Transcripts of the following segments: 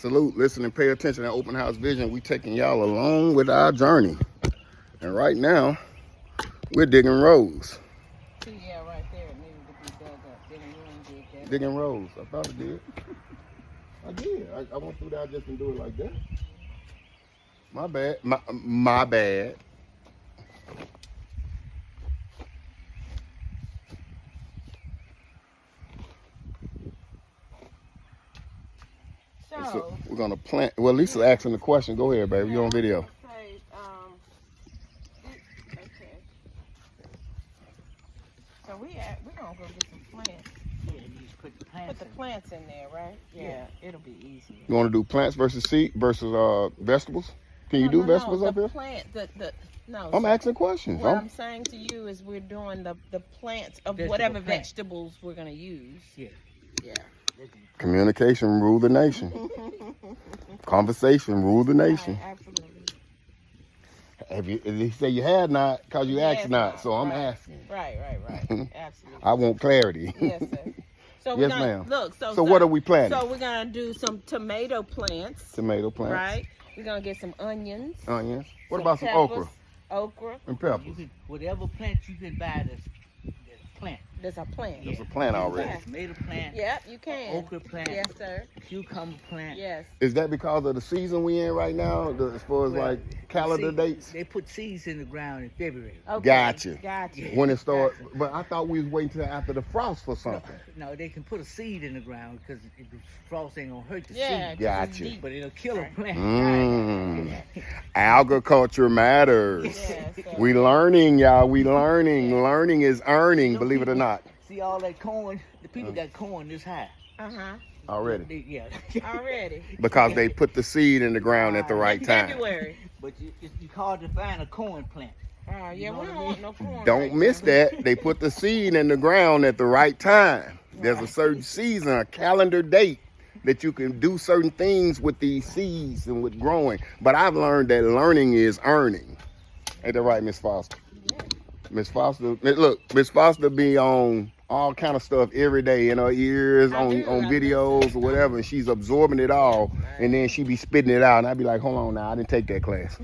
Salute, listen, and pay attention at Open House Vision. We taking y'all along with our journey. And right now, we're digging rows. Yeah, right there. It needed to be dug up. Then you did that. Digging rows. I thought it did. I did. I went through that. I just didn't do it like that. My bad. My bad. So we're gonna plant. Well, Lisa's asking the question. Go ahead, baby. You're on video. Okay. So we're gonna go get some plants. Yeah, you just put the Plants in there, right? Yeah, it'll be easy. You want to do plants versus seed versus vegetables? Can you do vegetables up here? No. I'm asking questions. What I'm saying to you is we're doing the plants of whatever vegetables we're gonna use. Yeah. Yeah. Communication rule the nation. Conversation rule the nation. Right, absolutely. He said you had not because you asked not, so I'm asking. Right. Absolutely. I want clarity. Yes, sir. So yes, ma'am. Look, so what are we planting? So we're gonna do some tomato plants. Tomato plants. Right. We're gonna get some onions. Onions. What about some peppers, okra? Okra. And peppers. Whatever plant you can buy, that's plant. There's a plant. There's a plant already. Tomato plant. Yep, you can. Okra plant. Yes, sir. Cucumber plant. Yes. Is that because of the season we in right now, as far as like calendar dates? They put seeds in the ground in February. Okay. Gotcha. When it starts, but I thought we was waiting till after the frost for something. No, they can put a seed in the ground because the frost ain't gonna hurt the Yeah, seed. Gotcha. But it'll kill a plant. Agriculture matters. Yes, sir. We learning, y'all. We learning. Learning is earning, believe it or not. See all that corn? The people got corn this high. Already. Yeah. Already. Because they put the seed in the ground at the right time. February. But it's hard to find a corn plant. Oh, yeah, we don't want no corn. Don't miss that. They put the seed in the ground at the right time. There's a certain season, a calendar date that you can do certain things with these seeds and with growing. But I've learned that learning is earning. Ain't that right, Miss Foster? Yeah. Miss Foster, look, Miss Foster be on all kind of stuff every day in her ears, on videos or whatever, and she's absorbing it all, and then she be spitting it out, and I be like, hold on now, I didn't take that class.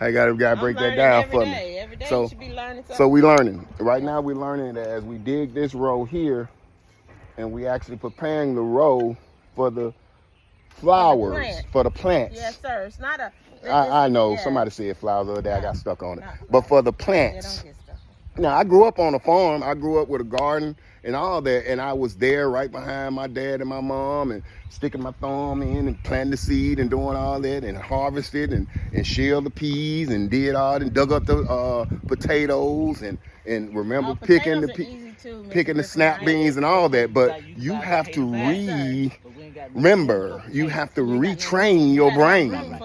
I gotta break that down for me. Every day you should be learning something. So we learning. Right now we're learning that as we dig this row here, and we actually preparing the row for the flowers, for the plants. Yes, sir. It's not a... I know, somebody said flowers the other day, I got stuck on it. But for the plants. Now, I grew up on a farm. I grew up with a garden and all that, and I was there right behind my dad and my mom and sticking my thumb in and planting the seed and doing all that and harvested and shelled the peas and did all that and dug up the potatoes and remember picking the snap beans and all that. But you have to remember, you have to retrain your brain.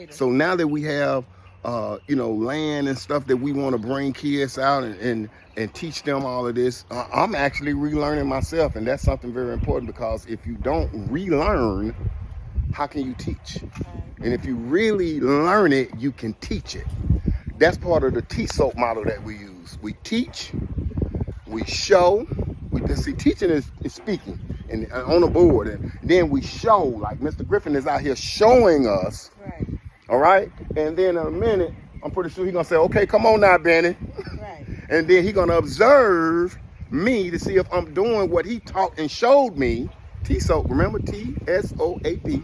So now that we have land and stuff that we want to bring kids out and teach them all of this, I'm actually relearning myself, and that's something very important, because if you don't relearn, how can you teach? And if you really learn it, you can teach it. That's part of the T-SOAP model that we use. We teach, we show. Teaching is speaking and on the board, and then we show, like Mr. Griffin is out here showing us. Right. All right, and then in a minute, I'm pretty sure he's gonna say, "Okay, come on now, Benny." Right. And then he's gonna observe me to see if I'm doing what he taught and showed me. T-SOAP, remember T-S-O-A-P.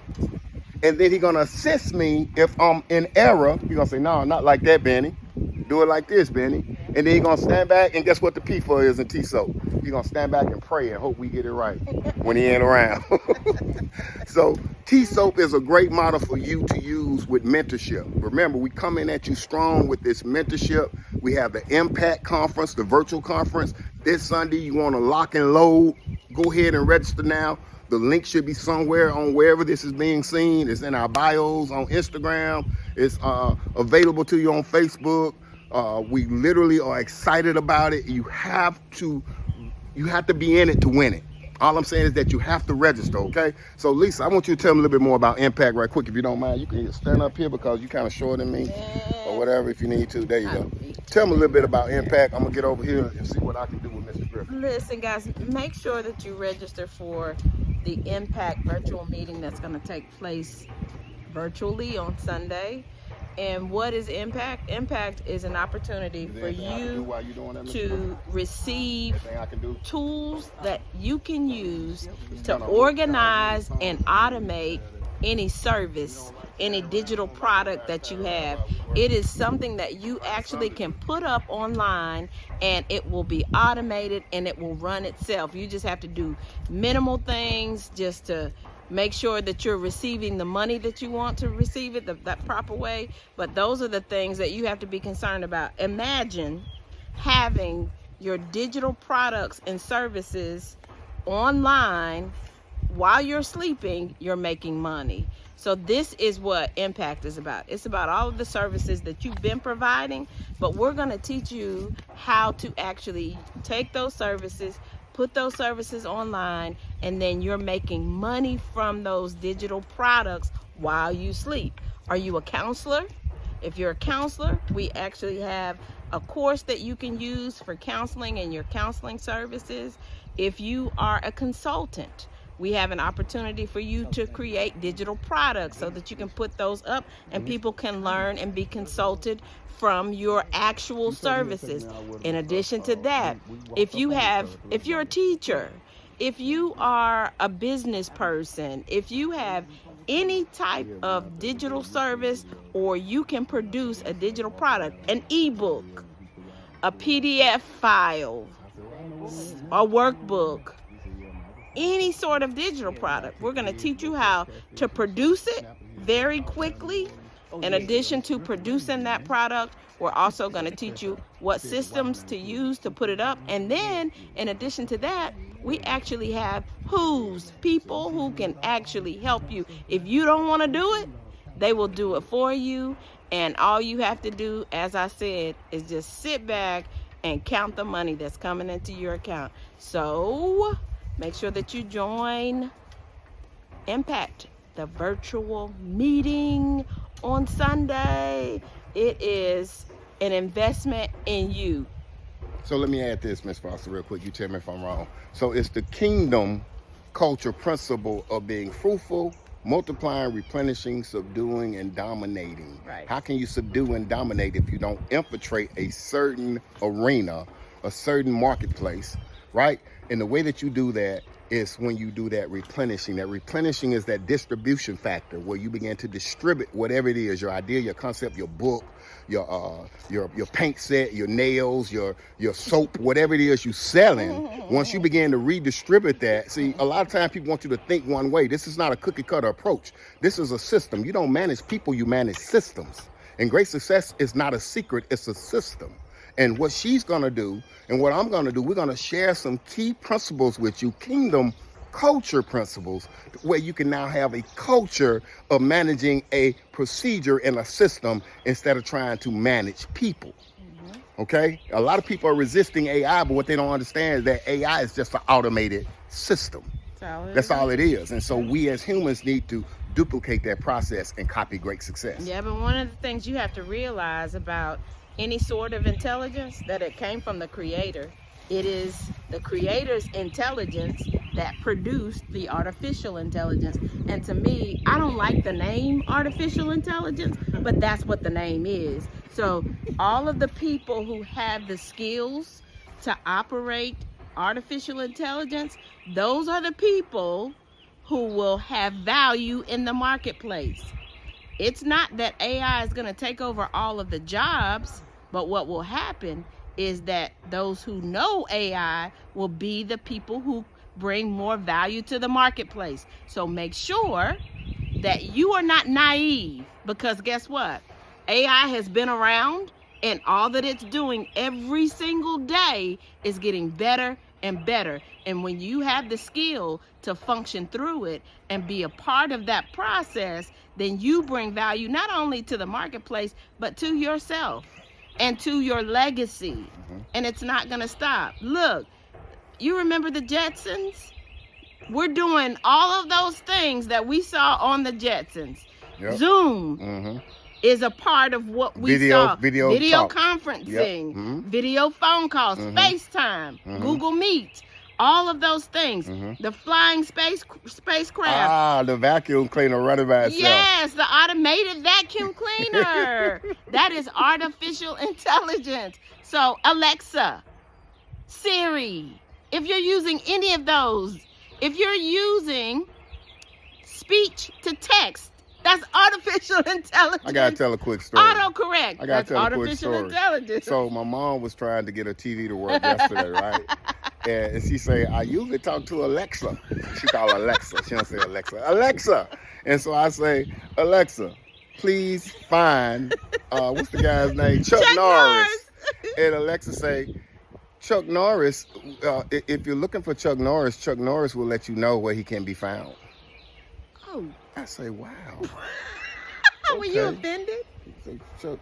And then he's gonna assist me if I'm in error. He's gonna say, "No, not like that, Benny. Do it like this, Benny." And then he's gonna stand back, and guess what the P for is in T-SOAP? He's gonna stand back and pray and hope we get it right when he ain't around. So T-SOAP is a great model for you to use with mentorship. Remember, we come in at you strong with this mentorship. We have the Impact Conference, the virtual conference. This Sunday, you want to lock and load, go ahead and register now. The link should be somewhere on wherever this is being seen. It's in our bios on Instagram. It's available to you on Facebook. We literally are excited about it. You have to be in it to win it. All I'm saying is that you have to register, okay? So, Lisa, I want you to tell me a little bit more about Impact right quick, if you don't mind. You can stand up here because you're kind of shorter than me, or whatever, if you need to. There you go. Tell me a little bit about Impact. I'm going to get over here and see what I can do with Mr. Griffin. Listen, guys, make sure that you register for the Impact virtual meeting that's going to take place virtually on Sunday. And what is Impact? Impact is an opportunity for you to receive tools that you can use to organize and automate any service, any digital product that you have. It is something that you actually can put up online and it will be automated and it will run itself. You just have to do minimal things just to make sure that you're receiving the money that you want to receive it that proper way. But those are the things that you have to be concerned about. Imagine having your digital products and services online while you're sleeping, you're making money. So this is what Impact is about. It's about all of the services that you've been providing, but we're going to teach you how to actually take those services, put those services online, and then you're making money from those digital products while you sleep. Are you a counselor? If you're a counselor, we actually have a course that you can use for counseling and your counseling services. If you are a consultant, we have an opportunity for you to create digital products so that you can put those up and people can learn and be consulted from your actual services. In addition to that, if you're a teacher, if you are a business person, if you have any type of digital service, or you can produce a digital product, an ebook, a PDF file, a workbook, any sort of digital product, we're going to teach you how to produce it very quickly. In addition to producing that product, we're also going to teach you what systems to use to put it up. And then, in addition to that, we actually have people who can actually help you. If you don't want to do it, they will do it for you. And all you have to do, as I said, is just sit back and count the money that's coming into your account. So make sure that you join Impact, the virtual meeting on Sunday. It is an investment in you. So let me add this, Ms. Foster, real quick. You tell me if I'm wrong. So it's the kingdom culture principle of being fruitful, multiplying, replenishing, subduing, and dominating. Right. How can you subdue and dominate if you don't infiltrate a certain arena, a certain marketplace, right? And the way that you do that is when you do that replenishing. That replenishing is that distribution factor where you begin to distribute whatever it is, your idea, your concept, your book, your paint set, your nails, your soap, whatever it is you're selling. Once you begin to redistribute that, see, a lot of times people want you to think one way. This is not a cookie cutter approach. This is a system. You don't manage people, you manage systems. And great success is not a secret, it's a system. And what she's going to do and what I'm going to do, we're going to share some key principles with you, kingdom culture principles, where you can now have a culture of managing a procedure and a system instead of trying to manage people. Okay? A lot of people are resisting AI, but what they don't understand is that AI is just an automated system. That's all it is. And so we as humans need to duplicate that process and copy great success. Yeah, but one of the things you have to realize about any sort of intelligence, that it came from the creator. It is the creator's intelligence that produced the artificial intelligence. And to me, I don't like the name artificial intelligence, but that's what the name is. So all of the people who have the skills to operate artificial intelligence, those are the people who will have value in the marketplace. It's not that AI is going to take over all of the jobs, but what will happen is that those who know AI will be the people who bring more value to the marketplace. So make sure that you are not naive, because guess what? AI has been around, and all that it's doing every single day is getting better and better. And when you have the skill to function through it and be a part of that process, then you bring value not only to the marketplace, but to yourself and to your legacy. And it's not going to stop. Look, you remember the Jetsons? We're doing all of those things that we saw on the Jetsons. Yep. Zoom is a part of what we saw. Video conferencing, video phone calls, FaceTime, Google Meet. All of those things. The flying spacecraft. The vacuum cleaner running by itself. Yes, the automated vacuum cleaner. That is artificial intelligence. So Alexa, Siri, if you're using any of those, if you're using speech to text, that's artificial intelligence. I gotta tell a quick story. Autocorrect. That's artificial intelligence. So my mom was trying to get her TV to work yesterday, right? And she said, I usually talk to Alexa. She called Alexa. She don't say Alexa. Alexa. And so I say, Alexa, please find, what's the guy's name? Chuck Norris. And Alexa say, Chuck Norris, if you're looking for Chuck Norris will let you know where he can be found. Oh. I say, wow. Were you offended? So,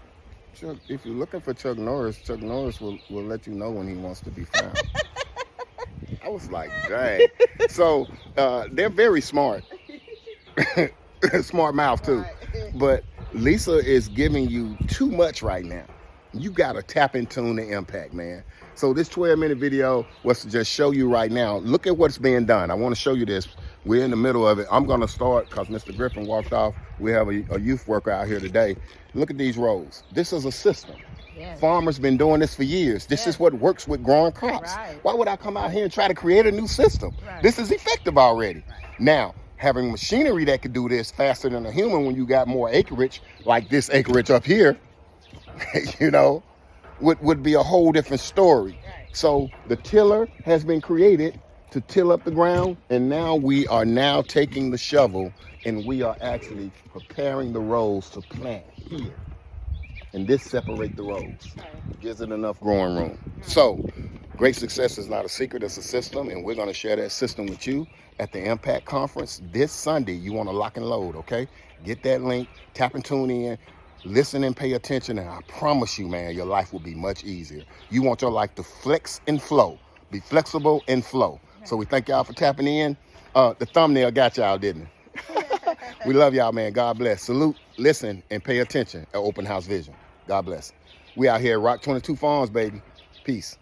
Chuck, if you're looking for Chuck Norris will let you know when he wants to be found. I was like, dang. So they're very smart. Smart mouth too. Right. But Lisa is giving you too much right now. You gotta tap into the impact, man. So this 12-minute video was to just show you right now. Look at what's being done. I want to show you this. We're in the middle of it. I'm gonna start because Mr. Griffin walked off. We have a youth worker out here today. Look at these rows. This is a system. Yes. Farmers been doing this for years. This is what works with growing crops. Right. Why would I come out here and try to create a new system? Right. This is effective already. Right. Now, having machinery that could do this faster than a human when you got more acreage, like this acreage up here, you know, would be a whole different story. Right. So the tiller has been created to till up the ground, and now we are now taking the shovel and we are actually preparing the rows to plant here. And this separate the rows. Gives it enough growing room. So, great success is not a secret, it's a system, and we're gonna share that system with you at the Impact Conference this Sunday. You wanna lock and load, okay? Get that link, tap and tune in, listen and pay attention, and I promise you, man, your life will be much easier. You want your life to flex and flow, be flexible and flow. So we thank y'all for tapping in. The thumbnail got y'all, didn't it? We love y'all, man. God bless. Salute, listen, and pay attention at Open House Vision. God bless. We out here at Rock 22 Farms, baby. Peace.